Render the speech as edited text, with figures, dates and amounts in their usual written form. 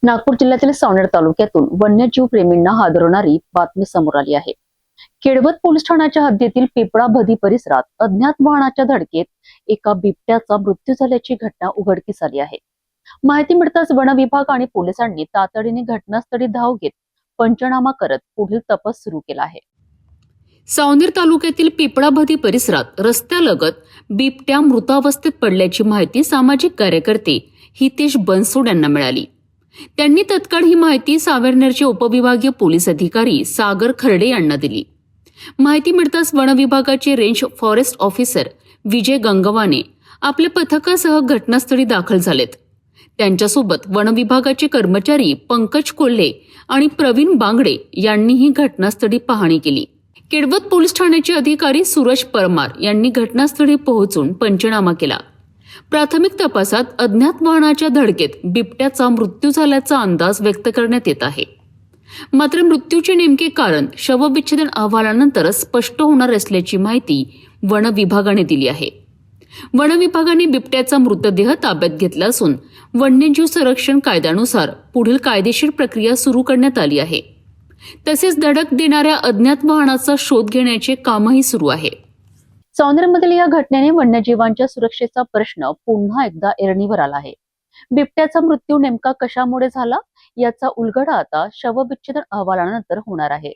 नागपूर जिल्ह्यातील सावनेर तालुक्यातून वन्यजीव प्रेमींना हादरवणारी बातमी समोर आली आहे। केळवद पोलीस ठाण्याच्या हद्दीतील पिपळाभदी परिसरात अज्ञात वाहनाच्या धडकेत एका बिबट्याचा मृत्यू झाल्याची घटना उघडकीस आली आहे। माहिती मिळताच वन विभाग आणि पोलिसांनी तातडीने घटनास्थळी धाव घेत पंचनामा करत पुढील तपास सुरू केला आहे। सावनेर तालुक्यातील पिपळाभदी परिसरात रस्त्यालगत बिबट्या मृतावस्थेत पडल्याची माहिती सामाजिक कार्यकर्ते हितेश बनसोड यांना मिळाली। त्यांनी तत्काळ ही माहिती सावनेरचे उपविभागीय पोलीस अधिकारी सागर खर्डे यांना दिली। माहिती मिळताच वन विभागाचे रेंज फॉरेस्ट ऑफिसर विजय गंगवाने आपल्या पथकासह घटनास्थळी दाखल झालेत। त्यांच्यासोबत वन विभागाचे कर्मचारी पंकज कोल्हे आणि प्रवीण बांगडे यांनीही घटनास्थळी पाहणी केली। केळवद पोलीस ठाण्याचे अधिकारी सूरज परमार यांनी घटनास्थळी पोहोचून पंचनामा केला। प्राथमिक तपासात अज्ञात वाहनाच्या धडकेत बिबट्याचा मृत्यू झाल्याचा अंदाज व्यक्त करण्यात येत आहे। मात्र मृत्यूचे नेमके कारण शवविच्छेदन अहवालानंतरच स्पष्ट होणार असल्याची माहिती वन विभागाने दिली आहे। वन विभागाने बिबट्याचा मृतदेह ताब्यात घेतला असून वन्यजीव संरक्षण कायद्यानुसार पुढील कायदेशीर प्रक्रिया सुरू करण्यात आली आहे। तसेच धडक देणाऱ्या अज्ञात वाहनाचा शोध घेण्याचे कामही सुरू आहे। सावनेरमधील या घटनेने वन्यजीवांच्या सुरक्षेचा प्रश्न पुन्हा एकदा ऐरणीवर आला आहे। बिबट्याचा मृत्यू नेमका कशामुळे झाला याचा उलगडा आता शवविच्छेदन अहवालानंतर होणार आहे।